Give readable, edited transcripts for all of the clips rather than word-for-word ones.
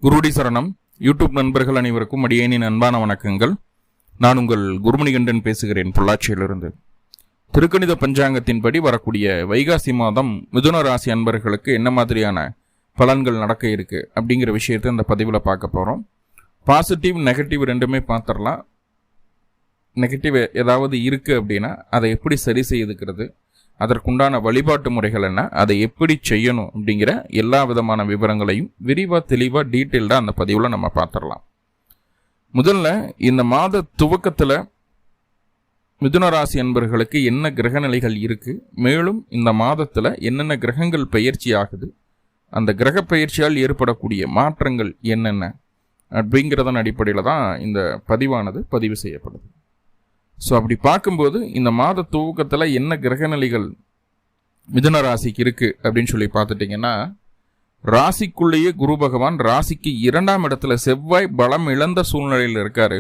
குருடி சரணம். யூடியூப் நண்பர்கள் அனைவருக்கும் அடியேனின் அன்பான வணக்கங்கள். நான் உங்கள் குருமணிகண்டன் பேசுகிறேன், பொள்ளாச்சியிலிருந்து. திருக்கணித பஞ்சாங்கத்தின்படி வரக்கூடிய வைகாசி மாதம் மிதுன ராசி அன்பர்களுக்கு என்ன மாதிரியான பலன்கள் நடக்க இருக்கு அப்படிங்கிற விஷயத்தை இந்த பதிவில் பார்க்க போகிறோம். பாசிட்டிவ் நெகட்டிவ் ரெண்டுமே பார்த்துடலாம். நெகட்டிவ் ஏதாவது இருக்குது அப்படின்னா அதை எப்படி சரி செய்துக்கிறது, அதற்குண்டான வழிபாட்டு முறைகள் என்ன, அதை எப்படி செய்யணும் அப்படிங்கிற எல்லா விதமான விவரங்களையும் விரிவாக தெளிவாக டீட்டெயில்டாக அந்த பதிவில் நம்ம பார்த்துடலாம். முதல்ல இந்த மாத துவக்கத்தில் மிதுன ராசி அன்பர்களுக்கு என்ன கிரக நிலைகள் இருக்குது, மேலும் இந்த மாதத்தில் என்னென்ன கிரகங்கள் பயிற்சி ஆகுது, அந்த கிரக பயிற்சியால் ஏற்படக்கூடிய மாற்றங்கள் என்னென்ன அப்படிங்கிறதன் அடிப்படையில் தான் இந்த பதிவு செய்யப்படுது. ஸோ அப்படி பார்க்கும்போது இந்த மாத துவக்கத்தில் என்ன கிரகநிலைகள் மிதுன ராசிக்கு இருக்குது அப்படின்னு சொல்லி பார்த்துட்டிங்கன்னா, ராசிக்குள்ளேயே குரு பகவான் ராசிக்கு 2ஆம் இடத்துல செவ்வாய் பலம் இழந்த சூழ்நிலையில் இருக்கார்.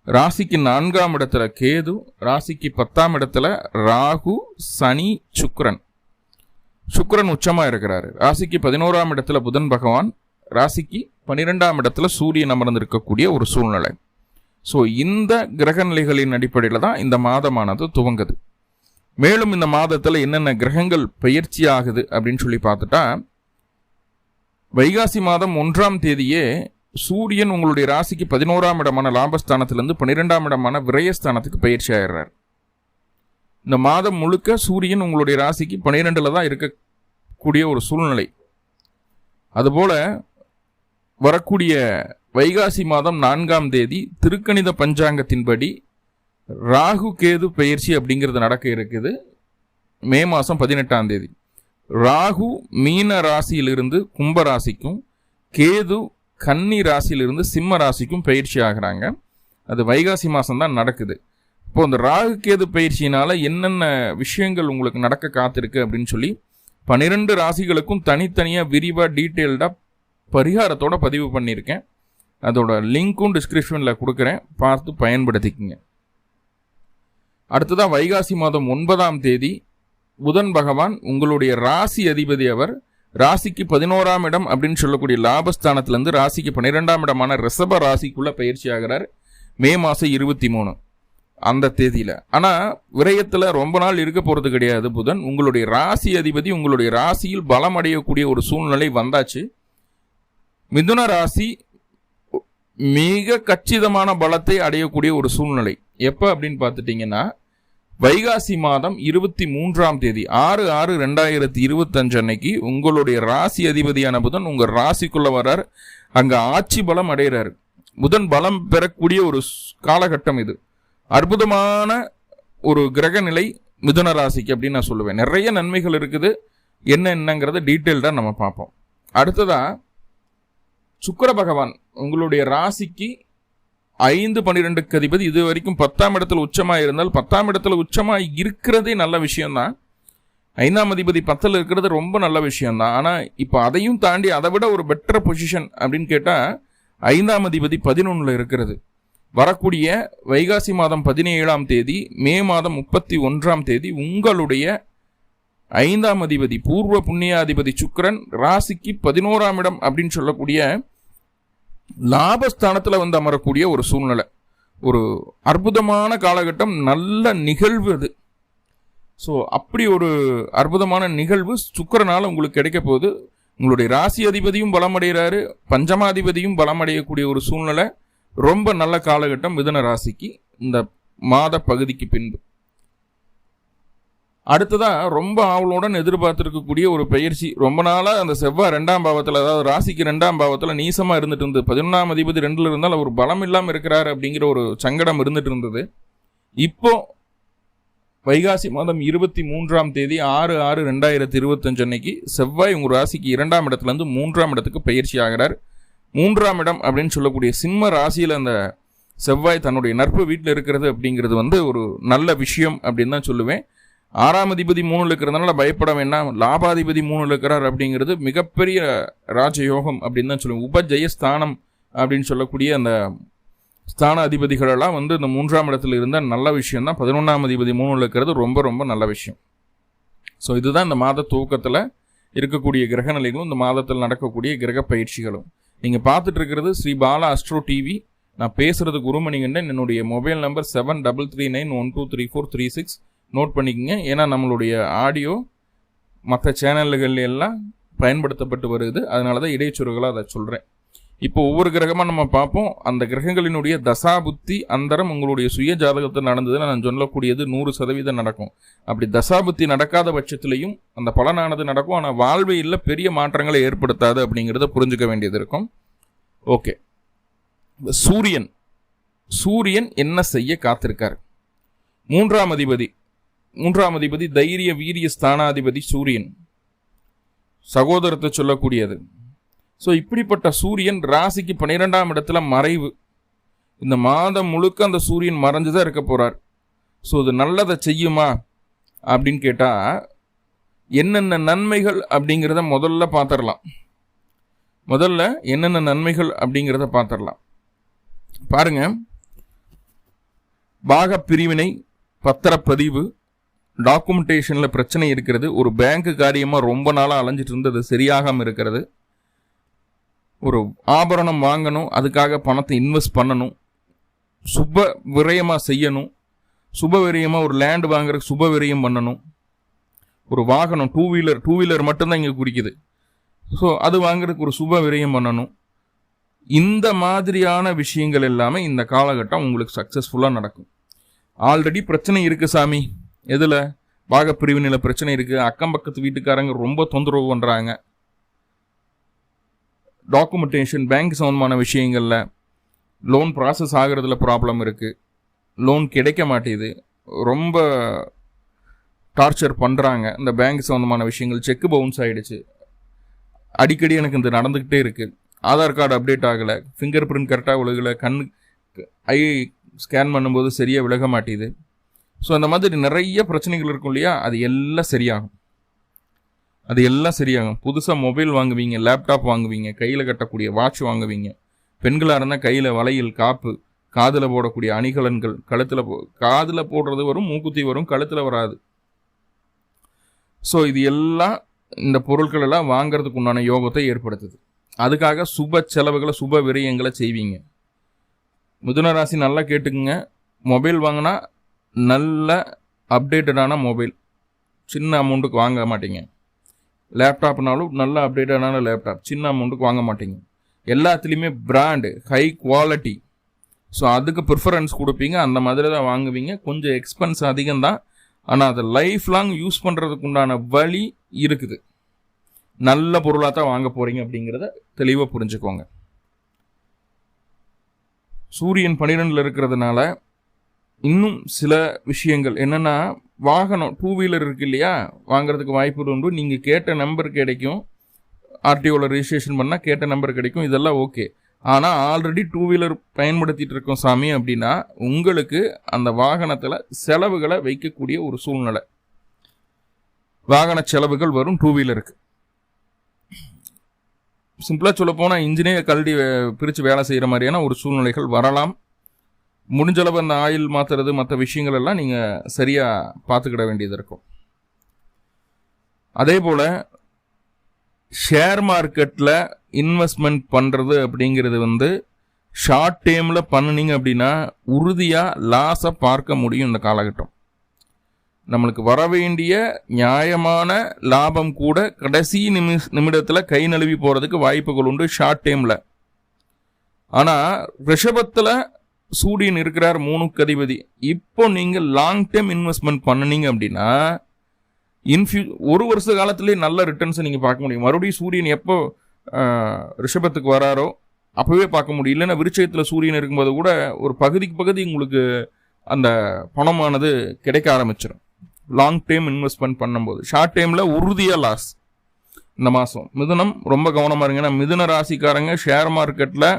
ராசிக்கு 4ஆம் இடத்துல கேது, ராசிக்கு 10ஆம் இடத்துல ராகு, சனி, சுக்கிரன் உச்சமாக இருக்கிறாரு. ராசிக்கு 11ஆம் இடத்துல புதன் பகவான், ராசிக்கு 12ஆம் இடத்துல சூரியன் அமர்ந்திருக்கக்கூடிய ஒரு சூழ்நிலை. ஸோ இந்த கிரக நிலைகளின் அடிப்படையில் தான் இந்த மாதமானது துவங்குது. மேலும் இந்த மாதத்தில் என்னென்ன கிரகங்கள் பயிற்சி ஆகுது அப்படின்னு சொல்லி பார்த்துட்டா, வைகாசி மாதம் 1ஆம் தேதியே சூரியன் உங்களுடைய ராசிக்கு 11ஆம் இடமான லாபஸ்தானத்திலிருந்து 12ஆம் இடமான விரயஸ்தானத்துக்கு பயிற்சி ஆகிறார். இந்த மாதம் முழுக்க சூரியன் உங்களுடைய ராசிக்கு 12ல் தான் இருக்கக்கூடிய ஒரு சூழ்நிலை. அதுபோல வரக்கூடிய வைகாசி மாதம் 4ஆம் தேதி திருக்கணித பஞ்சாங்கத்தின்படி ராகு கேது பயிற்சி அப்படிங்கிறது நடக்க இருக்குது. மே மாதம் 18ஆம் தேதி ராகு மீன ராசியிலிருந்து கும்ப ராசிக்கும், கேது கன்னி ராசியிலிருந்து சிம்ம ராசிக்கும் பயிற்சி ஆகிறாங்க. அது வைகாசி மாதம் தான் நடக்குது. இப்போ இந்த ராகு கேது பயிற்சியினால என்னென்ன விஷயங்கள் உங்களுக்கு நடக்க காத்திருக்கு அப்படின்னு சொல்லி 12 ராசிகளுக்கும் தனித்தனியாக விரிவாக டீட்டெயில்டாக பரிகாரத்தோட பதிவு பண்ணியிருக்கேன். அதோட லிங்க்கும் டிஸ்கிரிப்ஷனில் கொடுக்குறேன், பார்த்து பயன்படுத்திக்கங்க. அடுத்ததான் வைகாசி மாதம் 9ஆம் தேதி புதன் பகவான் உங்களுடைய ராசி அதிபதி. அவர் ராசிக்கு 11ஆம் இடம் அப்படின்னு சொல்லக்கூடிய லாபஸ்தானத்திலேருந்து ராசிக்கு 12ஆம் இடமான ரிஷப ராசிக்குள்ள பயிற்சி ஆகிறார். மே மாதம் 23 அந்த தேதியில். ஆனால் விரயத்தில் ரொம்ப நாள் இருக்க போகிறது கிடையாது. புதன் உங்களுடைய ராசி அதிபதி உங்களுடைய ராசியில் பலம் அடையக்கூடிய ஒரு சூழ்நிலை வந்தாச்சு. மிதுன ராசி மிக கச்சிதமான பலத்தை அடையக்கூடிய ஒரு சூழ்நிலை எப்போ அப்படின்னு பார்த்துட்டிங்கன்னா, வைகாசி மாதம் 23ஆம் தேதி 6/6/2025 அன்னைக்கு உங்களுடைய ராசி அதிபதியான புதன் உங்கள் ராசிக்குள்ளே வர்றார். அங்கே ஆட்சி பலம் அடைகிறார். புதன் பலம் பெறக்கூடிய ஒரு காலகட்டம் இது. அற்புதமான ஒரு கிரக நிலை மிதுன ராசிக்கு அப்படின்னு நான் சொல்லுவேன். நிறைய நன்மைகள் இருக்குது. என்னங்கிறத டீட்டெயில்டாக நம்ம பார்ப்போம். அடுத்ததாக சுக்கிர பகவான் உங்களுடைய ராசிக்கு 5-12க்கு அதிபதி. இது வரைக்கும் 10ஆம் இடத்துல உச்சமாக இருந்தால் 10ஆம் இடத்துல உச்சமாக இருக்கிறதே நல்ல விஷயம்தான். 5ஆம் அதிபதி 10ல் இருக்கிறது ரொம்ப நல்ல விஷயம்தான். ஆனால் இப்போ அதையும் தாண்டி அதை விட ஒரு பெட்டர் பொசிஷன் அப்படின்னு கேட்டால் 5ஆம் அதிபதி 11ல் இருக்கிறது. வரக்கூடிய வைகாசி மாதம் 17ஆம் தேதி, மே மாதம் 31ஆம் தேதி உங்களுடைய 5ஆம் அதிபதி பூர்வ புண்ணியாதிபதி சுக்கிரன் ராசிக்கு 11ஆம் இடம் அப்படின்னு சொல்லக்கூடிய லாபஸ்தானத்தில் வந்து அமரக்கூடிய ஒரு சூழ்நிலை. ஒரு அற்புதமான காலகட்டம், நல்ல நிகழ்வு அது. ஸோ அப்படி ஒரு அற்புதமான நிகழ்வு சுக்கிரனால் உங்களுக்கு கிடைக்க போகுது. உங்களுடைய ராசி அதிபதியும் பலமடைகிறாரு, பஞ்சமாதிபதியும் பலமடையக்கூடிய ஒரு சூழ்நிலை. ரொம்ப நல்ல காலகட்டம் மிதுன ராசிக்கு இந்த மாத பகுதிக்கு பின்பு. அடுத்ததான் ரொம்ப ஆவலுடன் எதிர்பார்த்துருக்கக்கூடிய ஒரு பயிற்சி. ரொம்ப நாளாக அந்த செவ்வாய் 2ஆம் பாவத்தில், அதாவது ராசிக்கு 2ஆம் பாவத்தில் நீசமாக இருந்துட்டு இருந்தது. 11ஆம் அதிபதி 2ல் இருந்தால் அவர் பலம் இல்லாமல் இருக்கிறார் அப்படிங்கிற ஒரு சங்கடம் இருந்துட்டு இருந்தது. இப்போ வைகாசி மாதம் 23ஆம் தேதி 6/6/2025 அன்னைக்கு செவ்வாய் உங்கள் ராசிக்கு 2ஆம் இடத்துலேருந்து 3ஆம் இடத்துக்கு பயிற்சி ஆகிறார். 3ஆம் இடம் அப்படின்னு சொல்லக்கூடிய சிம்ம ராசியில் அந்த செவ்வாய் தன்னுடைய நட்பு வீட்டில் இருக்கிறது அப்படிங்கிறது வந்து ஒரு நல்ல விஷயம் அப்படின்னு தான் சொல்லுவேன். 6ஆம் அதிபதி 3ல் இருக்கிறதுனால பயப்பட வேண்டாம். லாபாதிபதி 3ல் இருக்கிறார் அப்படிங்கிறது மிகப்பெரிய ராஜயோகம் அப்படின்னு தான் சொல்லுவேன். உபஜயஸ்தானம் அப்படின்னு சொல்லக்கூடிய அந்த ஸ்தான அதிபதிகளெல்லாம் வந்து இந்த 3ஆம் இடத்துல இருந்தால் நல்ல விஷயம் தான். 11ஆம் அதிபதி 3ல் இருக்கிறது ரொம்ப ரொம்ப நல்ல விஷயம். ஸோ இதுதான் இந்த மாத துவக்கத்தில் இருக்கக்கூடிய கிரக நிலைகளும் இந்த மாதத்தில் நடக்கக்கூடிய கிரக பயிற்சிகளும். நீங்கள் பார்த்துட்டு இருக்கிறது ஸ்ரீ பாலா அஸ்ட்ரோ டிவி. நான் பேசுகிறது குருமணிகண்டன். என்னுடைய மொபைல் நம்பர் 7339123436. நோட் பண்ணிக்கோங்க. ஏன்னா நம்மளுடைய ஆடியோ மற்ற சேனல்கள் எல்லாம் பயன்படுத்தப்பட்டு வருது. அதனால தான் இடைச்சொருகளாக அதை சொல்கிறேன். இப்போ ஒவ்வொரு கிரகமாக நம்ம பார்ப்போம். அந்த கிரகங்களினுடைய தசாபுத்தி அந்தரம் உங்களுடைய சுய ஜாதகத்தில் நடந்ததுன்னு நான் சொல்லக்கூடியது 100% நடக்கும். அப்படி தசாபுத்தி நடக்காத பட்சத்திலையும் அந்த பலனானது நடக்கும். ஆனால் வாழ்வையில் பெரிய மாற்றங்களை ஏற்படுத்தாது அப்படிங்கிறத புரிஞ்சுக்க வேண்டியது இருக்கும். ஓகே, சூரியன் என்ன செய்ய காத்திருக்கார்? மூன்றாம் அதிபதி தைரிய வீரிய ஸ்தானாதிபதி சூரியன், சகோதரத்தை சொல்லக்கூடியது. ஸோ இப்படிப்பட்ட சூரியன் ராசிக்கு 12ஆம் இடத்துல மறைவு. இந்த மாதம் முழுக்க அந்த சூரியன் மறைஞ்சுதான் இருக்க போறார். ஸோ இது நல்லதை செய்யுமா அப்படின்னு கேட்டால் என்னென்ன நன்மைகள் அப்படிங்கிறத முதல்ல என்னென்ன நன்மைகள் அப்படிங்கிறத பார்த்துடலாம். பாருங்க, பாகப்பிரிவினை, பத்திரப்பதிவு, டாக்குமெண்டேஷனில் பிரச்சனை இருக்கிறது. ஒரு பேங்க் காரியமாக ரொம்ப நாளாக அலைஞ்சிட்டு இருந்தது, சரியாகாமல் இருக்கிறது. ஒரு ஆபரணம் வாங்கணும், அதுக்காக பணத்தை இன்வெஸ்ட் பண்ணணும், சுப விரயமாக செய்யணும், சுப விரயமாக ஒரு லேண்ட் வாங்குறதுக்கு சுப விரயம் பண்ணணும், ஒரு வாகனம் டூ வீலர் மட்டும்தான் இங்கே குறிக்குது. ஸோ அது வாங்குறதுக்கு ஒரு சுப விரயம் பண்ணணும். இந்த மாதிரியான விஷயங்கள் எல்லாமே இந்த காலகட்டம் உங்களுக்கு சக்ஸஸ்ஃபுல்லாக நடக்கும். ஆல்ரெடி பிரச்சனை இருக்குது சாமி, எதில்? பாகப்பிரிவினையில் பிரச்சனை இருக்குது, அக்கம் பக்கத்து வீட்டுக்காரங்க ரொம்ப தொந்தரவு பண்ணுறாங்க, டாக்குமெண்டேஷன் பேங்க் சம்பந்தமான விஷயங்களில் லோன் ப்ராசஸ் ஆகிறதுல ப்ராப்ளம் இருக்குது, லோன் கிடைக்க மாட்டேது, ரொம்ப டார்ச்சர் பண்ணுறாங்க, இந்த பேங்க் சம்பந்தமான விஷயங்கள், செக்கு பவுன்ஸ் ஆகிடுச்சு, அடிக்கடி எனக்கு இந்த நடந்துக்கிட்டே இருக்குது, ஆதார் கார்டு அப்டேட் ஆகலை, ஃபிங்கர் பிரிண்ட் கரெக்டாக விழுகலை, ஐ ஸ்கேன் பண்ணும்போது சரியாக விலக மாட்டேது. ஸோ அந்த மாதிரி நிறைய பிரச்சனைகள் இருக்கும் இல்லையா, அது எல்லாம் சரியாகும். புதுசாக மொபைல் வாங்குவீங்க, லேப்டாப் வாங்குவீங்க, கையில் கட்டக்கூடிய வாட்ச் வாங்குவீங்க. பெண்களாக இருந்தால் கையில் வளையல், காப்பு, காதில் போடக்கூடிய அணிகலன்கள், காதில் போடுறது வரும், மூக்குத்தி வரும், கழுத்தில் வராது. ஸோ இது எல்லாம், இந்த பொருட்கள் எல்லாம் வாங்கிறதுக்கு உண்டான யோகத்தை ஏற்படுத்துது. அதுக்காக சுப செலவுகளை, சுப விரயங்களை செய்வீங்க. மிதுன ராசி நல்லா கேட்டுக்குங்க. மொபைல் வாங்கினா நல்ல அப்டேட்டடான மொபைல், சின்ன அமௌண்ட்டுக்கு வாங்க மாட்டீங்க. லேப்டாப்னாலும் நல்ல அப்டேட்டடான லேப்டாப், சின்ன அமௌண்ட்டுக்கு வாங்க மாட்டீங்க. எல்லாத்துலேயுமே பிராண்டு, ஹை குவாலிட்டி. ஸோ அதுக்கு ப்ரிஃபரன்ஸ் கொடுப்பீங்க, அந்த மாதிரி தான் வாங்குவீங்க. கொஞ்சம் எக்ஸ்பென்ஸ் அதிகம்தான், ஆனால் அதை லைஃப் லாங் யூஸ் பண்ணுறதுக்கு உண்டான வழி இருக்குது. நல்ல பொருளாக தான் வாங்க போகிறீங்க அப்படிங்கிறத தெளிவாக புரிஞ்சுக்கோங்க. சூரியன் 12 இருக்கிறதுனால இன்னும் சில விஷயங்கள் என்னென்னா, வாகனம் டூ வீலர் இருக்கு இல்லையா, வாங்குறதுக்கு வாய்ப்பு உண்டு. நீங்கள் கேட்ட நம்பர் கிடைக்கும், ஆர்டிஓவில் ரிஜிஸ்ட்ரேஷன் பண்ணால் கேட்ட நம்பர் கிடைக்கும், இதெல்லாம் ஓகே. ஆனால் ஆல்ரெடி டூ வீலர் பயன்படுத்திகிட்டு இருக்கோம் சாமி அப்படின்னா, உங்களுக்கு அந்த வாகனத்தில் செலவுகளை வைக்கக்கூடிய ஒரு சூழ்நிலை, வாகன செலவுகள் வரும் டூ வீலருக்கு. சிம்பிளாக சொல்ல போனால் இன்ஜினே கழட்டி பிரித்து வேலை செய்கிற மாதிரியான ஒரு சூழ்நிலைகள் வரலாம். முடிஞ்சளவு அந்த ஆயில் மாற்றுறது, மற்ற விஷயங்கள் எல்லாம் நீங்கள் சரியாக பார்த்துக்கிட வேண்டியது இருக்கும். அதே போல் ஷேர் மார்க்கெட்டில் இன்வெஸ்ட்மெண்ட் பண்ணுறது அப்படிங்கிறது ஷார்ட் டேர்மில் பண்ணினீங்க அப்படின்னா உறுதியாக லாஸை பார்க்க முடியும். இந்த காலகட்டம் நம்மளுக்கு வர வேண்டிய நியாயமான லாபம் கூட கடைசி நிமிடத்தில் கை நழுவி போகிறதுக்கு வாய்ப்புகள் உண்டு ஷார்ட் டேர்மில். ஆனால் ரிஷபத்தில் சூரியன் இருக்கிறார், 3க்கு அதிபதி. இப்போ நீங்கள் லாங் டேர்ம் இன்வெஸ்ட்மெண்ட் பண்ணினீங்க அப்படின்னா ஒரு வருஷ காலத்திலே நல்ல ரிட்டர்ன்ஸை நீங்கள் பார்க்க முடியும். மறுபடியும் சூரியன் எப்போ ரிஷபத்துக்கு வராரோ அப்போவே பார்க்க முடியும். இல்லைன்னா விருட்சகத்தில் சூரியன் இருக்கும்போது கூட ஒரு பகுதிக்கு பகுதி உங்களுக்கு அந்த பணமானது கிடைக்க ஆரம்பிச்சிடும். லாங் டேர்ம் இன்வெஸ்ட்மெண்ட் பண்ணும்போது ஷார்ட் டைமில் உறுதியாக லாஸ். இந்த மாதம் மிதுனம் ரொம்ப கவனமாக இருங்க. ஏன்னா மிதுன ராசிக்காரங்க ஷேர் மார்க்கெட்டில்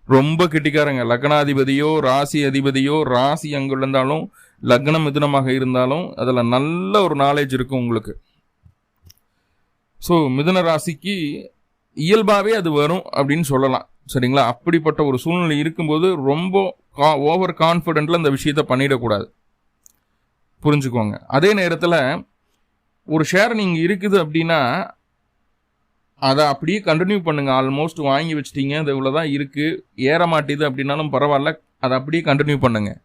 ரொம்ப கெட்டிக்காரங்க. லக்னாதிபதியோ ராசி அதிபதியோ, ராசி அங்கே இருந்தாலும் லக்னம் மிதுனமாக இருந்தாலும் அதில் நல்ல ஒரு நாலேஜ் இருக்கும் உங்களுக்கு. ஸோ மிதுன ராசிக்கு இயல்பாகவே அது வரும் அப்படின்னு சொல்லலாம், சரிங்களா? அப்படிப்பட்ட ஒரு சூழ்நிலை இருக்கும்போது ரொம்ப ஓவர் கான்ஃபிடென்ட்டில் அந்த விஷயத்தை பண்ணிடக்கூடாது, புரிஞ்சுக்கோங்க. அதே நேரத்தில் ஒரு ஷேர் நீங்கள் இருக்குது அப்படின்னா அதை அப்படியே கண்டினியூ பண்ணுங்கள். ஆல்மோஸ்ட் வாங்கி வச்சிட்டிங்க, அது இவ்வளோதான் இருக்குது, ஏற மாட்டேது அப்படின்னாலும் பரவாயில்ல, அதை அப்படியே கண்டினியூ பண்ணுங்கள்.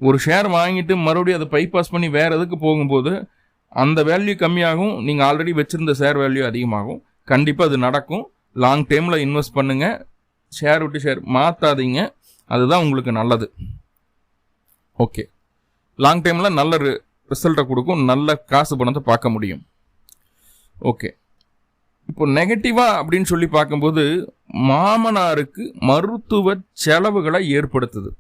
ஒரு ஷேர் வாங்கிட்டு மறுபடியும் அதை பைபாஸ் பண்ணி வேறு எதுக்கு போகும்போது அந்த வேல்யூ கம்மியாகும், நீங்கள் ஆல்ரெடி வச்சுருந்த ஷேர் வேல்யூ அதிகமாகும். கண்டிப்பாக அது நடக்கும். லாங் டைமில் இன்வெஸ்ட் பண்ணுங்கள், ஷேர் விட்டு ஷேர் மாற்றாதீங்க, அதுதான் உங்களுக்கு நல்லது. ஓகே, லாங் டைமில் நல்ல ரிசல்ட்டை கொடுக்கும், நல்ல காசு பணத்தை பார்க்க முடியும். ஓகே, இப்போ நெகட்டிவாக அப்படின்னு சொல்லி பார்க்கும்போது மாமனாருக்கு மருத்துவ செலவுகளை ஏற்படுத்துது.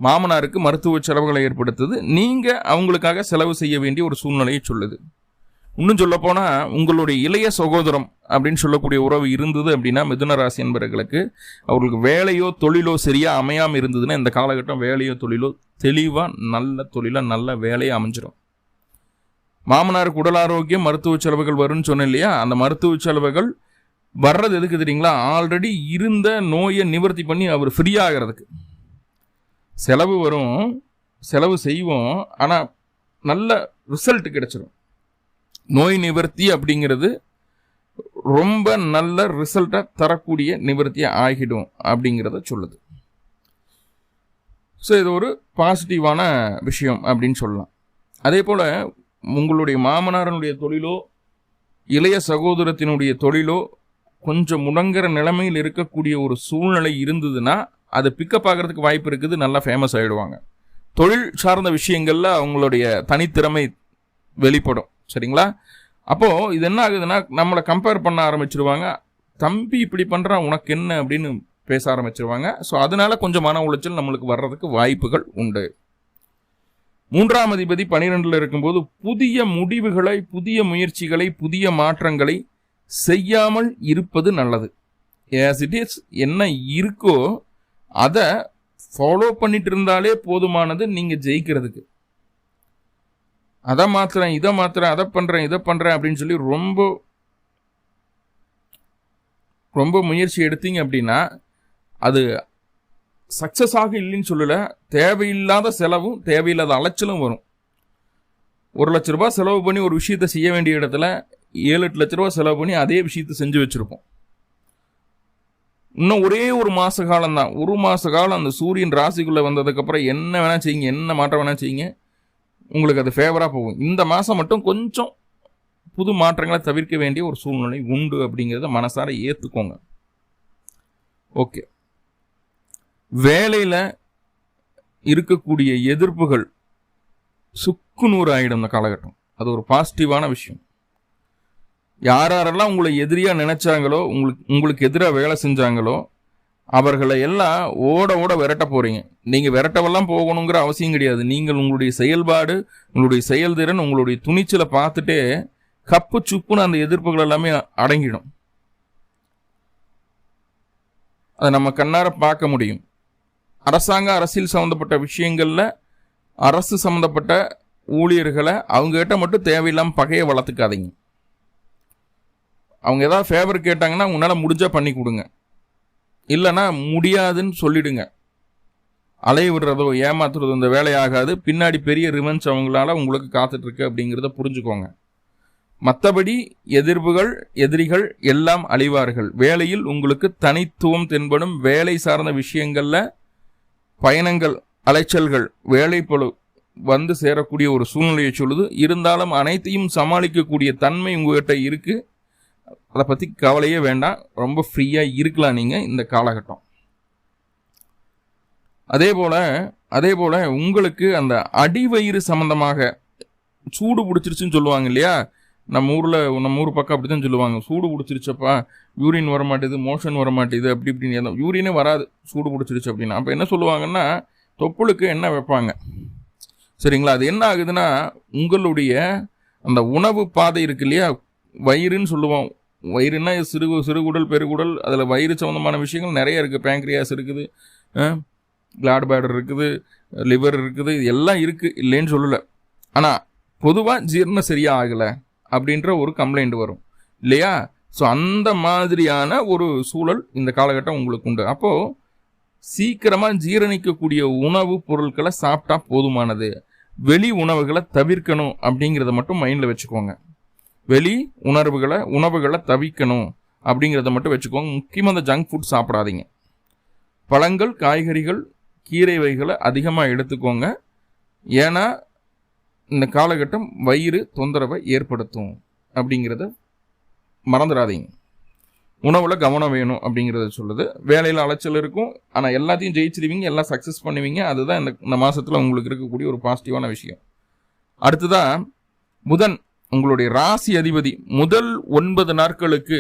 மாமனாருக்கு மருத்துவ செலவுகளை ஏற்படுத்துது, நீங்கள் அவங்களுக்காக செலவு செய்ய வேண்டிய ஒரு சூழ்நிலையை சொல்லுது. இன்னும் சொல்ல போனால் உங்களுடைய இளைய சகோதரம் அப்படின்னு சொல்லக்கூடிய உறவு இருந்தது அப்படின்னா மிதுன ராசி என்பவர்களுக்கு அவர்களுக்கு வேலையோ தொழிலோ சரியாக அமையாமல் இருந்ததுன்னா இந்த காலகட்டம் வேலையோ தொழிலோ தெளிவாக நல்ல தொழிலாக நல்ல வேலையை அமைஞ்சிடும். மாமனாருக்கு உடல் ஆரோக்கியம் மருத்துவ செலவுகள் வரும்னு சொன்னேன் இல்லையா, அந்த மருத்துவ செலவுகள் வர்றது எதுக்கு தெரியுங்களா, ஆல்ரெடி இருந்த நோயை நிவர்த்தி பண்ணி அவர் ஃப்ரீ ஆகிறதுக்கு. செலவு வரும், செலவு செய்வோம், ஆனால் நல்ல ரிசல்ட் கிடைச்சிடும். நோய் நிவர்த்தி அப்படிங்கிறது ரொம்ப நல்ல ரிசல்ட்டை தரக்கூடிய நிவர்த்தியை ஆகிடும் அப்படிங்கிறத சொல்லுது. ஸோ இது ஒரு பாசிட்டிவான விஷயம் அப்படின்னு சொல்லலாம். அதே போல் உங்களுடைய மாமனாரனுடைய தொழிலோ இளைய சகோதரத்தினுடைய தொழிலோ கொஞ்சம் முடங்குற நிலைமையில் இருக்கக்கூடிய ஒரு சூழ்நிலை இருந்ததுன்னா அது பிக்கப் ஆகிறதுக்கு வாய்ப்பு இருக்குது, நல்லா ஃபேமஸ் ஆகிடுவாங்க. தொழில் சார்ந்த விஷயங்களில் அவங்களுடைய தனித்திறமை வெளிப்படும். சரிங்களா? அப்போது இது என்ன ஆகுதுன்னா நம்மளை கம்பேர் பண்ண ஆரம்பிச்சிருவாங்க. தம்பி இப்படி பண்ணுறான் உனக்கு என்ன அப்படின்னு பேச ஆரம்பிச்சிருவாங்க. ஸோ அதனால கொஞ்சம் மன உளைச்சல் நம்மளுக்கு வர்றதுக்கு வாய்ப்புகள் உண்டு. 3ஆம் அதிபதி 12ல் இருக்கும்போது புதிய முடிவுகளை, புதிய முயற்சிகளை, புதிய மாற்றங்களை செய்யாமல் இருப்பது நல்லது. ஆஸ் இட் இஸ் என்ன இருக்கோ அதை ஃபாலோ பண்ணிட்டு இருந்தாலே போதுமானது நீங்கள் ஜெயிக்கிறதுக்கு. அதை மாத்துறேன், இதை மாத்துறேன், அதை பண்ணுறேன், இதை பண்ணுறேன் அப்படின்னு சொல்லி ரொம்ப முயற்சி எடுத்தீங்க அப்படின்னா அது சக்ஸஸ் ஆக இல்லைன்னு சொல்லலை, தேவையில்லாத செலவும் தேவையில்லாத அலைச்சலும் வரும். 1 லட்ச ரூபா செலவு பண்ணி ஒரு விஷயத்தை செய்ய வேண்டிய இடத்துல 7-8 லட்ச ரூபா செலவு பண்ணி அதே விஷயத்தை செஞ்சு வச்சுருப்போம். இன்னும் ஒரே ஒரு மாத காலம்தான், 1 மாத காலம் அந்த சூரியன் ராசிக்குள்ளே வந்ததுக்கப்புறம் என்ன வேணால் செய்யுங்க, என்ன மாற்றம் வேணால் செய்யுங்க, உங்களுக்கு அது ஃபேவராக போகும். இந்த மாதம் மட்டும் கொஞ்சம் புது மாற்றங்களை தவிர்க்க வேண்டிய ஒரு சூழ்நிலை உண்டு அப்படிங்கிறத மனசார ஏற்றுக்கோங்க. ஓகே, வேலையில் இருக்கக்கூடிய எதிர்ப்புகள் சுக்குநூறு ஆகிடும் இந்த காலகட்டம். அது ஒரு பாசிட்டிவான விஷயம். யாரெல்லாம் உங்களை எதிரியாக நினைச்சாங்களோ, உங்களுக்கு எதிராக வேலை செஞ்சாங்களோ அவர்களை எல்லாம் ஓட விரட்ட போறீங்க. நீங்கள் விரட்டவெல்லாம் போகணுங்கிற அவசியம் கிடையாது. நீங்கள் உங்களுடைய செயல்பாடு, உங்களுடைய செயல்திறன், உங்களுடைய துணிச்சலை பார்த்துட்டே கப்பு சுப்புன்னு அந்த எதிர்ப்புகள் எல்லாமே அடங்கிடும். அதை நம்ம கண்ணார பார்க்க முடியும். அரசியல் சம்மந்தப்பட்ட விஷயங்களில் அரசு சம்மந்தப்பட்ட ஊழியர்களை அவங்ககிட்ட மட்டும் தேவையில்லாமல் பகையை வளர்த்துக்காதீங்க. அவங்க ஏதாவது ஃபேவர் கேட்டாங்கன்னா உங்களால் முடிஞ்சால் பண்ணி கொடுங்க, இல்லைன்னா முடியாதுன்னு சொல்லிடுங்க. அலைய விடுறதோ ஏமாத்துறதோ இந்த வேலையாகாது. பின்னாடி பெரிய ரிவெஞ்ச் அவங்களால உங்களுக்கு காத்துட்ருக்கு அப்படிங்கிறத புரிஞ்சுக்கோங்க. மற்றபடி எதிரிகள் எல்லாம் அழிவார்கள். வேலையில் உங்களுக்கு தனித்துவம் தென்படும். வேலை சார்ந்த விஷயங்களில் பயணங்கள், அலைச்சல்கள், வேலைப்பளு வந்து சேரக்கூடிய ஒரு சூழ்நிலையை சொல்லுது. இருந்தாலும் அனைத்தையும் சமாளிக்கக்கூடிய தன்மை உங்கள்கிட்ட இருக்குது. அதை பற்றி கவலையே வேண்டாம், ரொம்ப ஃப்ரீயாக இருக்கலாம் நீங்கள் இந்த காலகட்டம். அதே போல் உங்களுக்கு அந்த அடிவயிறு சம்மந்தமாக சூடு பிடிச்சிருச்சுன்னு சொல்லுவாங்க இல்லையா, நம்ம ஊர் பக்கம் அப்படி தான் சொல்லுவாங்க. சூடு பிடிச்சிருச்சப்பா, யூரின் வர மாட்டேது, மோஷன் வர மாட்டேது, அப்படி இப்படின்னு. யூரினே வராது சூடு பிடிச்சிருச்சு அப்படின்னா. அப்போ என்ன சொல்லுவாங்கன்னா தொப்புளுக்கு எண்ணெய் வைப்பாங்க. சரிங்களா? அது என்ன ஆகுதுன்னா உங்களுடைய அந்த உணவு பாதை இருக்கு இல்லையா, வயிறுன்னு சொல்லுவோம். வயிறுன்னா சிறுகுடல், பெருகுடல், அதில் வயிறு சம்மந்தமான விஷயங்கள் நிறைய இருக்குது. பேங்க்ரியாஸ் இருக்குது, கிளாட் பேடர் இருக்குது, லிவர் இருக்குது, எல்லாம் இருக்குது, இல்லைன்னு சொல்லலை. ஆனால் பொதுவாக ஜீரணம் சரியாக ஆகலை அப்படின்ற ஒரு கம்ப்ளைண்ட் வரும் இல்லையா? ஸோ அந்த மாதிரியான ஒரு சூழல் இந்த காலகட்டம் உங்களுக்கு உண்டு. அப்போது சீக்கிரமாக ஜீரணிக்கக்கூடிய உணவு பொருட்களை சாப்பிட்டா போதுமானது. வெளி உணவுகளை தவிர்க்கணும் அப்படிங்கிறத மட்டும் மைண்டில் வச்சுக்கோங்க. வெளி உணவுகளை தவிக்கணும் அப்படிங்கிறத மட்டும் வச்சுக்கோங்க. முக்கியமாக இந்த ஜங்க் ஃபுட் சாப்பிடாதீங்க. பழங்கள், காய்கறிகள், கீரை வகைகளை அதிகமாக எடுத்துக்கோங்க. ஏன்னா இந்த காலகட்டம் வயிறு தொந்தரவை ஏற்படுத்தும் அப்படிங்கிறத மறந்துடாதீங்க. உணவில் கவனம் வேணும் அப்படிங்கிறத சொல்லுது. வேலையில் அலைச்சல் இருக்கும், ஆனால் எல்லாத்தையும் ஜெயிச்சிருவீங்க, எல்லாம் சக்ஸஸ் பண்ணுவீங்க. அதுதான் இந்த மாதத்தில் உங்களுக்கு இருக்கக்கூடிய ஒரு பாசிட்டிவான விஷயம். அடுத்ததான் புதன் உங்களுடைய ராசி அதிபதி. முதல் 9 நாட்களுக்கு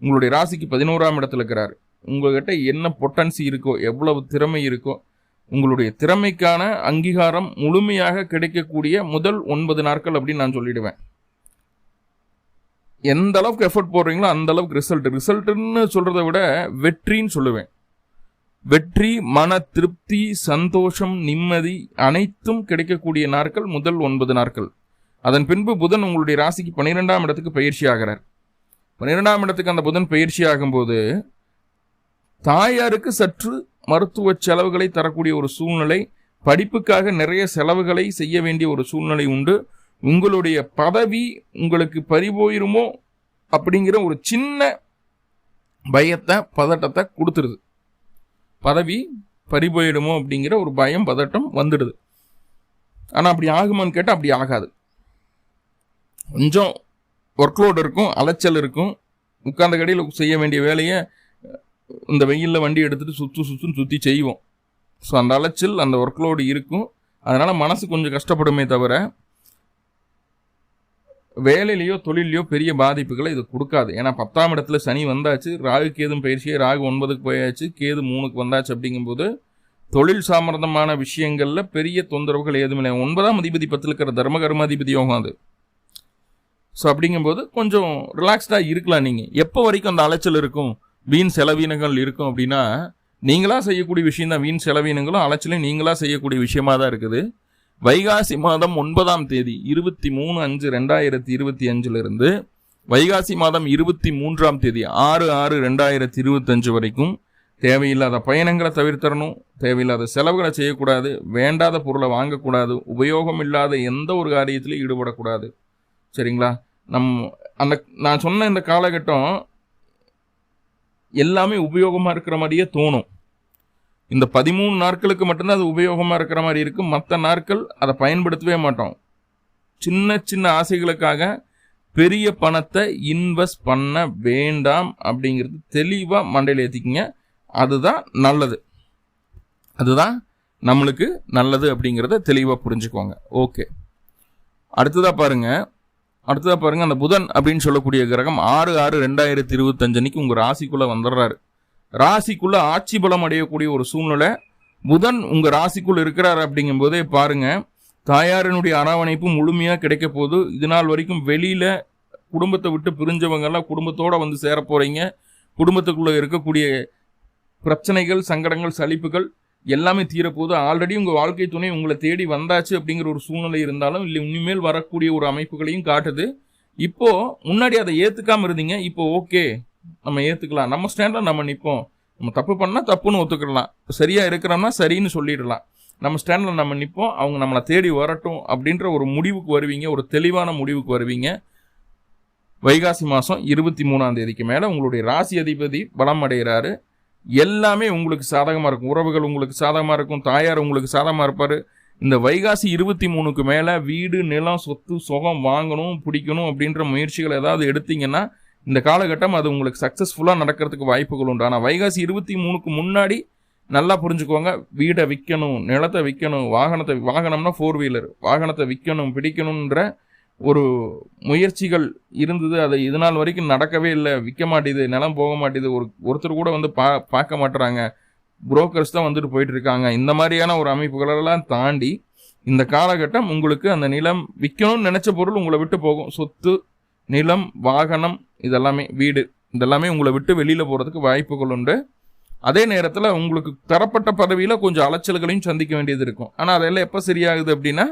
உங்களுடைய ராசிக்கு 11ஆம் இடத்துல இருக்கிறார். உங்கள்கிட்ட என்ன பொட்டன்சி இருக்கோ, எவ்வளவு திறமை இருக்கோ, உங்களுடைய திறமைக்கான அங்கீகாரம் முழுமையாக கிடைக்கக்கூடிய முதல் 9 நாட்கள் அப்படின்னு நான் சொல்லிடுவேன். எந்த அளவுக்கு எஃபர்ட் போடுறீங்களோ அந்த அளவுக்கு ரிசல்ட்னு சொல்றதை விட வெற்றின்னு சொல்லுவேன். வெற்றி, மன திருப்தி, சந்தோஷம், நிம்மதி அனைத்தும் கிடைக்கக்கூடிய நாட்கள் முதல் 9 நாட்கள். அதன் பின்பு புதன் உங்களுடைய ராசிக்கு 12ஆம் இடத்துக்கு பயிற்சி ஆகிறார். 12ஆம் இடத்துக்கு அந்த புதன் பயிற்சி ஆகும்போது தாயாருக்கு சற்று மருத்துவ செலவுகளை தரக்கூடிய ஒரு சூழ்நிலை, படிப்புக்காக நிறைய செலவுகளை செய்ய வேண்டிய ஒரு சூழ்நிலை உண்டு. உங்களுடைய பதவி உங்களுக்கு பறிபோயிருமோ அப்படிங்கிற ஒரு சின்ன பயத்தை, பதட்டத்தை கொடுத்துருது. பதவி பறிபோயிடுமோ அப்படிங்கிற ஒரு பயம், பதட்டம் வந்துடுது. ஆனால் அப்படி ஆகுமான்னு கேட்டால் அப்படி ஆகாது. கொஞ்சம் ஒர்க்லோடு இருக்கும், அலைச்சல் இருக்கும். உட்கார்ந்த கடையில் செய்ய வேண்டிய வேலையை இந்த வெயிலில் வண்டி எடுத்துகிட்டு சுற்றி செய்வோம். ஸோ அந்த அலைச்சல், அந்த ஒர்க்லோடு இருக்கும். அதனால் மனசு கொஞ்சம் கஷ்டப்படுமே தவிர வேலையிலையோ தொழிலையோ பெரிய பாதிப்புகளை இது கொடுக்காது. ஏன்னா 10ஆம் இடத்துல சனி வந்தாச்சு, ராகு கேதும் பயிற்சியே, ராகு 9க்கு போயாச்சு, கேது 3க்கு வந்தாச்சு. அப்படிங்கும்போது தொழில் சம்பந்தமான விஷயங்களில் பெரிய தொந்தரவுகள் எதுவுமில்லை. 9ஆம் அதிபதி 10ல் இருக்கிற தர்மகர்மாதிபதி யோகம் அது. ஸோ அப்படிங்கும்போது கொஞ்சம் ரிலாக்ஸ்டாக இருக்கலாம். நீங்கள் எப்போ வரைக்கும் அந்த அலைச்சல் இருக்கும், வீண் செலவீனங்கள் இருக்கும் அப்படின்னா, நீங்களாக செய்யக்கூடிய விஷயம் தான். வீண் செலவீனங்களும் அலைச்சலையும் நீங்களாக செய்யக்கூடிய விஷயமாக தான் இருக்குது. வைகாசி மாதம் 9ஆம் தேதி 23/5/2025 வைகாசி மாதம் 23ஆம் தேதி 6/6/2025 வரைக்கும் தேவையில்லாத பயணங்களை தவிர்த்தரணும், தேவையில்லாத செலவுகளை செய்யக்கூடாது, வேண்டாத பொருளை வாங்கக்கூடாது, உபயோகம் இல்லாத எந்த ஒரு காரியத்திலையும் ஈடுபடக்கூடாது. சரிங்களா? நான் சொன்ன இந்த காலகட்டம் எல்லாமே உபயோகமாக இருக்கிற மாதிரியே தோணும். இந்த 13 நாட்களுக்கு மட்டும்தான் அது உபயோகமாக இருக்கிற மாதிரி இருக்கும். மற்ற நாட்கள் அதை பயன்படுத்தவே மாட்டோம். சின்ன சின்ன ஆசைகளுக்காக பெரிய பணத்தை இன்வெஸ்ட் பண்ண வேண்டாம் அப்படிங்கிறது தெளிவாக மண்டையில் ஏற்றிக்கிங்க. அதுதான் நல்லது, அதுதான் நம்மளுக்கு நல்லது அப்படிங்கிறத தெளிவாக புரிஞ்சுக்கோங்க. ஓகே, அடுத்ததாக பாருங்க அந்த புதன் அப்படின்னு சொல்லக்கூடிய கிரகம் 6/6/2025 அன்னைக்கு உங்கள் ராசிக்குள்ளே வந்துடுறாரு. ராசிக்குள்ள ஆட்சி பலம் அடையக்கூடிய ஒரு சூழ்நிலை. புதன் உங்க ராசிக்குள்ள இருக்கிறார் அப்படிங்கும்போதே பாருங்க, தாயாரினுடைய அரவணைப்பு முழுமையா கிடைக்க போது. இது நாள் வரைக்கும் வெளியில குடும்பத்தை விட்டு பிரிஞ்சவங்க எல்லாம் குடும்பத்தோட வந்து சேர போறீங்க. குடும்பத்துக்குள்ள இருக்கக்கூடிய பிரச்சனைகள், சங்கடங்கள், சலிப்புகள் எல்லாமே தீரப்போது. ஆல்ரெடி உங்க வாழ்க்கை துணை உங்களை தேடி வந்தாச்சு அப்படிங்கிற ஒரு சூழ்நிலை இருந்தாலும் இல்லை, இனிமேல் வரக்கூடிய ஒரு அமைப்புகளையும் காட்டுது. இப்போ முன்னாடி அதை ஏத்துக்காம இருந்தீங்க, இப்போ ஓகே நம்ம ஏற்றுக்கலாம், நம்ம ஸ்டாண்டில் நம்ம நிற்போம், நம்ம தப்பு பண்ணால் தப்புன்னு ஒத்துக்கிடலாம், சரியாக இருக்கிறோம்னா சரின்னு சொல்லிடலாம், நம்ம ஸ்டாண்டில் நம்ம நிற்போம், அவங்க நம்மளை தேடி வரட்டும் அப்படின்ற ஒரு முடிவுக்கு வருவீங்க, ஒரு தெளிவான முடிவுக்கு வருவீங்க. வைகாசி மாதம் 23ஆம் தேதிக்கு மேலே உங்களுடைய ராசி அதிபதி பலம் அடைகிறாரு. எல்லாமே உங்களுக்கு சாதகமாக இருக்கும். உறவுகள் உங்களுக்கு சாதகமாக இருக்கும், தாயார் உங்களுக்கு சாதகமாக இருப்பார். இந்த வைகாசி 23க்கு மேலே வீடு, நிலம், சொத்து, சுகம் வாங்கணும், பிடிக்கணும் அப்படின்ற முயற்சிகள் ஏதாவது எடுத்தீங்கன்னா இந்த காலகட்டம் அது உங்களுக்கு சக்ஸஸ்ஃபுல்லாக நடக்கிறதுக்கு வாய்ப்புகள் உண்டு. ஆனால் வைகாசி 23க்கு முன்னாடி நல்லா புரிஞ்சுக்கோங்க, வீடை விற்கணும், நிலத்தை விற்கணும், வாகனம்னா 4 வீலர் வாகனத்தை விற்கணும், பிடிக்கணுன்ற ஒரு முயற்சிகள் இருந்தது. அது இது நாள் வரைக்கும் நடக்கவே இல்லை, விற்க மாட்டேது, நிலம் போக மாட்டேது, ஒருத்தர் கூட வந்து பார்க்க மாட்டுறாங்க, புரோக்கர்ஸ் தான் வந்துட்டு போயிட்டு இருக்காங்க. இந்த மாதிரியான ஒரு அமைப்புகளெல்லாம் தாண்டி இந்த காலகட்டம் உங்களுக்கு அந்த நிலம் விற்கணும்னு நினைச்ச பொருள் உங்களை விட்டு போகும். சொத்து, நிலம், வாகனம், இதெல்லாமே வீடு, இதெல்லாமே உங்களை விட்டு வெளியில் போகிறதுக்கு வாய்ப்புகள் உண்டு. அதே நேரத்தில் உங்களுக்கு தரப்பட்ட பதவியில் கொஞ்சம் அலைச்சல்களையும் சந்திக்க வேண்டியது இருக்கும். ஆனால் அதெல்லாம் எப்போ சரியாகுது அப்படின்னா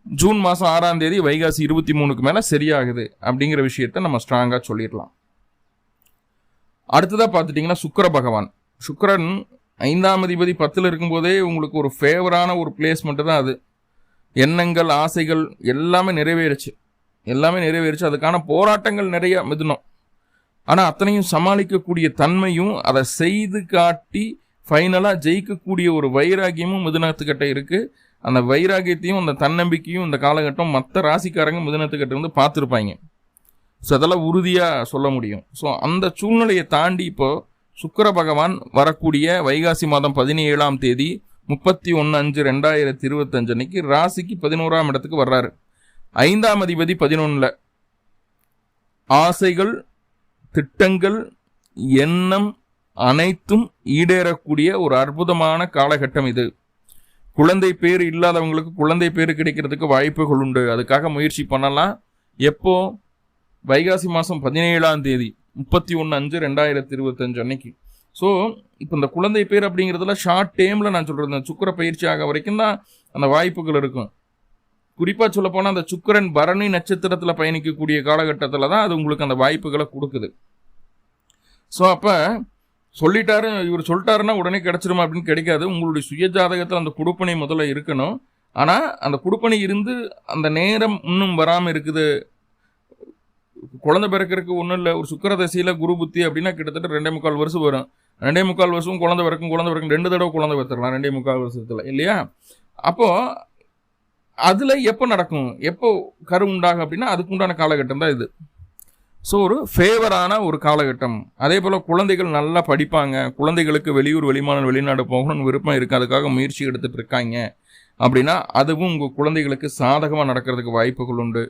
ஜூன் மாதம் 6ஆம் தேதி வைகாசி 23க்கு மேலே சரியாகுது அப்படிங்கிற விஷயத்த நம்ம ஸ்ட்ராங்காக சொல்லிடலாம். அடுத்ததாக பார்த்துட்டிங்கன்னா சுக்கிரன் 5ஆம் அதிபதி 10ல் இருக்கும்போதே உங்களுக்கு ஒரு ஃபேவரான ஒரு பிளேஸ்மெண்ட்டு தான் அது. எண்ணங்கள், ஆசைகள் எல்லாமே நிறைவேறுச்சு. எல்லாமே நிறைவேறிச்சு. அதுக்கான போராட்டங்கள் நிறைய மிதுனம். ஆனால் அத்தனையும் சமாளிக்கக்கூடிய தன்மையும் அதை செய்து காட்டி ஃபைனலாக ஜெயிக்கக்கூடிய ஒரு வைராகியமும் மிதுனத்துக்கிட்ட இருக்குது. அந்த வைராகியத்தையும் அந்த தன்னம்பிக்கையும் இந்த காலகட்டம் மற்ற ராசிக்காரங்க மிதுனத்துக்கிட்ட வந்து பார்த்துருப்பாங்க. ஸோ அதெல்லாம் உறுதியாக சொல்ல முடியும். ஸோ அந்த சூழ்நிலையை தாண்டி இப்போ சுக்கிர பகவான் வரக்கூடிய வைகாசி மாதம் 17ஆம் தேதி 31/5/2025 அன்னைக்கு ராசிக்கு 11ஆம் இடத்துக்கு வர்றாரு. 5ஆம் அதிபதி 11ல். ஆசைகள், திட்டங்கள், எண்ணம் அனைத்தும் ஈடேறக்கூடிய ஒரு அற்புதமான காலகட்டம் இது. குழந்தை பேர் இல்லாதவங்களுக்கு குழந்தை பேர் கிடைக்கிறதுக்கு வாய்ப்புகள் உண்டு. அதுக்காக முயற்சி பண்ணலாம். எப்போ? வைகாசி மாதம் 17ஆம் தேதி 31/5/2025 அன்னைக்கு. ஸோ இப்போ இந்த குழந்தை பேர் அப்படிங்கிறதுல ஷார்ட் டைமில் நான் சொல்கிறேன், சுக்கிர பயிற்சி ஆக வரைக்கும் தான் அந்த வாய்ப்புகள் இருக்கும். குறிப்பாக சொல்லப்போனால் அந்த சுக்கிரன் பரணி நட்சத்திரத்தில் பயணிக்கக்கூடிய காலகட்டத்தில் தான் அது உங்களுக்கு அந்த வாய்ப்புகளை கொடுக்குது. ஸோ அப்போ சொல்லிட்டாரு, இவர் சொல்லிட்டாருன்னா உடனே கிடச்சிருமா அப்படின்னு கிடைக்காது. உங்களுடைய சுய ஜாதகத்தில் அந்த குடுப்பனை முதல்ல இருக்கணும். ஆனால் அந்த குடுப்பனை இருந்து அந்த நேரம் இன்னும் வராமல் இருக்குது. குழந்தை பிறக்கிறதுக்கு ஒன்றும் இல்லை, ஒரு சுக்கிர தசையில் குரு புத்தி அப்படின்னா கிட்டத்தட்ட 2.25 வருஷம் வரும். 2.25 வருஷம் குழந்தை பிறக்கும் 2 தடவை குழந்தை பிறத்துக்கலாம் 2.25 வருஷத்தில், இல்லையா? அப்போது அதில் எப்போ நடக்கும், எப்போ கரு உண்டாகும் அப்படின்னா அதுக்கு உண்டான காலகட்டம் தான் இது. ஸோ ஒரு ஃபேவரான ஒரு காலகட்டம். அதே போல் குழந்தைகள் நல்லா படிப்பாங்க. குழந்தைகளுக்கு வெளியூர் வெளிமாநில வெளிநாடு போகணும்னு விருப்பம் இருக்குது, அதுக்காக முயற்சி எடுத்துகிட்டு இருக்காங்க அப்படின்னா அதுவும் உங்கள் குழந்தைகளுக்கு சாதகமாக நடக்கிறதுக்கு வாய்ப்புகள் உண்டு.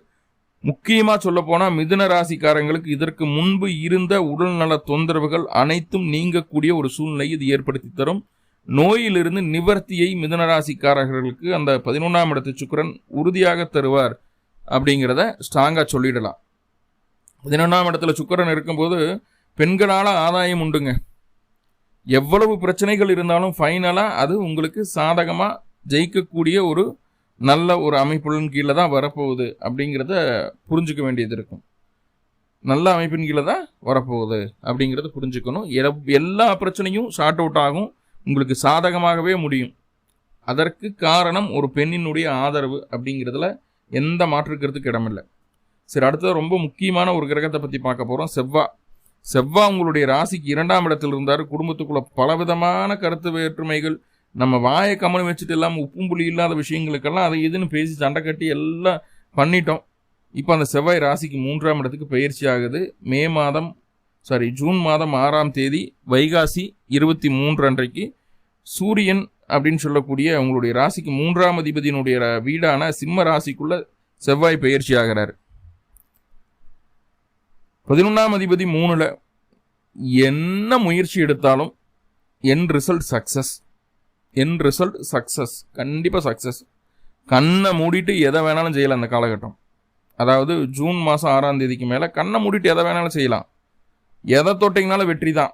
முக்கியமாக சொல்லப்போனால் மிதுன ராசிக்காரங்களுக்கு இதற்கு முன்பு இருந்த உடல்நல தொந்தரவுகள் அனைத்தும் நீங்கக்கூடிய ஒரு சூழ்நிலையை இது ஏற்படுத்தி தரும். நோயிலிருந்து நிவர்த்தியை மிதுன ராசிக்காரர்களுக்கு அந்த 11ஆம் இடத்து சுக்கிரன் உறுதியாக தருவார் அப்படிங்கிறத ஸ்ட்ராங்காக சொல்லிடலாம். 11ஆம் இடத்துல சுக்கிரன் இருக்கும்போது பெண்களால் ஆதாயம் உண்டுங்க. எவ்வளவு பிரச்சனைகள் இருந்தாலும் ஃபைனலாக அது உங்களுக்கு சாதகமாக ஜெயிக்கக்கூடிய ஒரு நல்ல ஒரு அமைப்புகளின் கீழே தான் வரப்போகுது அப்படிங்கிறத புரிஞ்சுக்க வேண்டியது இருக்கும். நல்ல அமைப்பின் கீழே தான் வரப்போகுது அப்படிங்கிறத புரிஞ்சுக்கணும். எல்லா பிரச்சனையும் ஷார்ட் அவுட் ஆகும், உங்களுக்கு சாதகமாகவே முடியும். அதற்கு காரணம் ஒரு பெண்ணினுடைய ஆதரவு அப்படிங்கிறதுல எந்த மாற்றுக்கிறதுக்கு இடமில்லை. சரி, அடுத்தது ரொம்ப முக்கியமான ஒரு கிரகத்தை பற்றி பார்க்க போகிறோம். செவ்வாய் உங்களுடைய ராசிக்கு 2ஆம் இடத்தில் இருந்தார். குடும்பத்துக்குள்ள பலவிதமான கருத்து வேற்றுமைகள், நம்ம வாயை கமனு வச்சுட்டு இல்லாமல் உப்பும் புளி இல்லாத விஷயங்களுக்கெல்லாம் அதை இதுன்னு பேசி சண்டை கட்டி எல்லாம் பண்ணிட்டோம். இப்போ அந்த செவ்வாய் ராசிக்கு 3ஆம் இடத்துக்கு பயிற்சி ஆகுது. ஜூன் மாதம் 6ஆம் தேதி வைகாசி 23 அன்றைக்கு சூரியன் அப்படின்னு சொல்லக்கூடிய உங்களுடைய ராசிக்கு 3ஆம் அதிபதியினுடைய வீடான சிம்ம ராசிக்குள்ள செவ்வாய் பயிற்சி ஆகிறார். 11ஆம் அதிபதி 3ல். என்ன முயற்சி எடுத்தாலும் என் ரிசல்ட் சக்ஸஸ், கண்டிப்பாக சக்ஸஸ். கண்ணை மூடிட்டு எதை வேணாலும் செய்யலாம் அந்த காலகட்டம். அதாவது ஜூன் மாதம் 6ஆம் தேதிக்கு மேலே கண்ணை மூடிட்டு எதை வேணாலும் செய்யலாம். எதை தொட்டிங்கனாலும் வெற்றி தான்,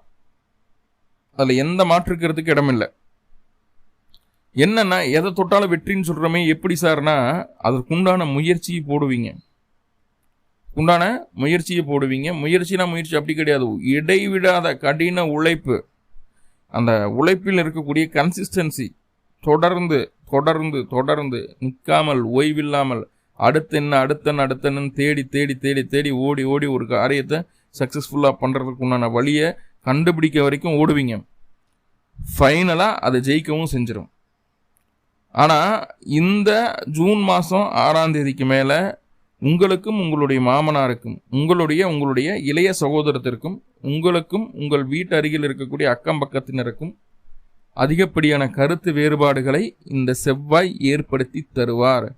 அதில் எந்த மாற்றுக்கிறதுக்கு இடமில்லை. என்னன்னா எதை தொட்டாலும் வெற்றின்னு சொல்கிறோமே, எப்படி சார்னா அதற்குண்டான முயற்சியை போடுவீங்க. முயற்சினா முயற்சி அப்படி கிடையாது, இடைவிடாத கடின உழைப்பு. அந்த உழைப்பில் இருக்கக்கூடிய கன்சிஸ்டன்சி, தொடர்ந்து தொடர்ந்து தொடர்ந்து நிற்காமல் ஓய்வில்லாமல் அடுத்தன்னு தேடி ஓடி ஒரு காரியத்தை சக்ஸஸ்ஃபுல்லாக பண்ணுறதுக்கு உண்டான வழியை கண்டுபிடிக்க வரைக்கும் ஓடுவீங்க. ஃபைனலாக அதை ஜெயிக்கவும் செஞ்சிடும். ஆனால் இந்த ஜூன் மாதம் 6ஆம் தேதிக்கு மேலே உங்களுக்கும் உங்களுடைய மாமனாருக்கும் உங்களுடைய இளைய சகோதரத்திற்கும் உங்களுக்கும் உங்கள் வீட்டு அருகில் இருக்கக்கூடிய அக்கம் பக்கத்தினருக்கும் அதிகப்படியான கருத்து வேறுபாடுகளை இந்த செவ்வாய் ஏற்படுத்தி தருவார்.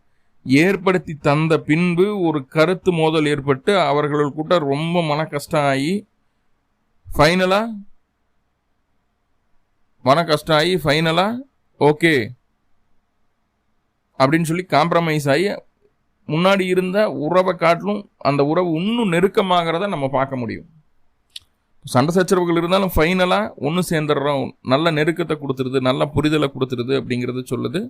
ஏற்படுத்தி தந்த பின்பு ஒரு கருத்து மோதல் ஏற்பட்டு அவர்களுக்குட்ட ரொம்ப மன கஷ்டம் ஆகி ஃபைனலாக ஓகே அப்படின்னு சொல்லி காம்ப்ரமைஸ் ஆகி முன்னாடி இருந்த உறவை காட்டிலும் அந்த உறவு இன்னும் நெருக்கமாகிறத நம்ம பார்க்க முடியும். சண்டை சச்சரவுகள் இருந்தாலும் ஃபைனலாக ஒன்று சேர்ந்துடுறோம், நல்ல நெருக்கத்தை கொடுத்துருது, நல்ல புரிதலை கொடுத்துருது அப்படிங்கிறது சொல்லுது.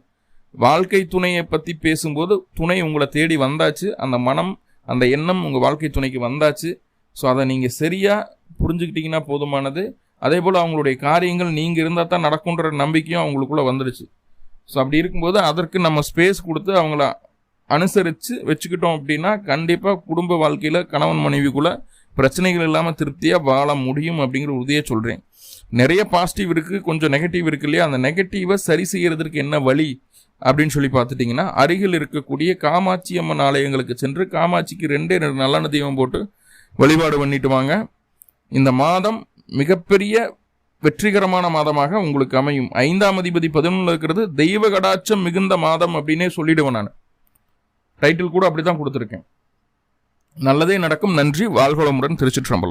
வாழ்க்கை துணையை பற்றி பேசும்போது துணை உங்களை தேடி வந்தாச்சு, அந்த மனம் அந்த எண்ணம் உங்கள் வாழ்க்கை துணைக்கு வந்தாச்சு. ஸோ அதை நீங்கள் சரியாக புரிஞ்சுக்கிட்டிங்கன்னா போதுமானது. அதே போல் அவங்களுடைய காரியங்கள் நீங்கள் இருந்தால் தான் நடக்குன்ற நம்பிக்கையும் அவங்களுக்குள்ளே வந்துடுச்சு. ஸோ அப்படி இருக்கும்போது அதற்கு நம்ம ஸ்பேஸ் கொடுத்து அவங்கள அனுசரித்து வச்சுக்கிட்டோம் அப்படின்னா கண்டிப்பாக குடும்ப வாழ்க்கையில் கணவன் மனைவிக்குள்ள பிரச்சனைகள் இல்லாமல் திருப்தியாக வாழ முடியும் அப்படிங்கிற உறுதியை சொல்கிறேன். நிறைய பாசிட்டிவ் இருக்குது, கொஞ்சம் நெகட்டிவ் இருக்கு இல்லையா? அந்த நெகட்டிவை சரி செய்கிறதுக்கு என்ன வழி அப்படின்னு சொல்லி பார்த்துட்டிங்கன்னா, அருகில் இருக்கக்கூடிய காமாட்சி அம்மன் ஆலயங்களுக்கு சென்று காமாட்சிக்கு 2 நல்லெண்ணெய் தீபம் போட்டு வழிபாடு பண்ணிட்டு வாங்க. இந்த மாதம் மிகப்பெரிய வெற்றிகரமான மாதமாக உங்களுக்கு அமையும். 5ஆம் அதிபதி 11 இருக்கிறது தெய்வ கடாட்சம் மிகுந்த மாதம் அப்படின்னே சொல்லிடுவேன். நான் டைட்டில் கூட அப்படி தான் கொடுத்துருக்கேன். நல்லதே நடக்கும். நன்றி. வாழ்வளமுடன். திருச்சிற்றம்பலம்.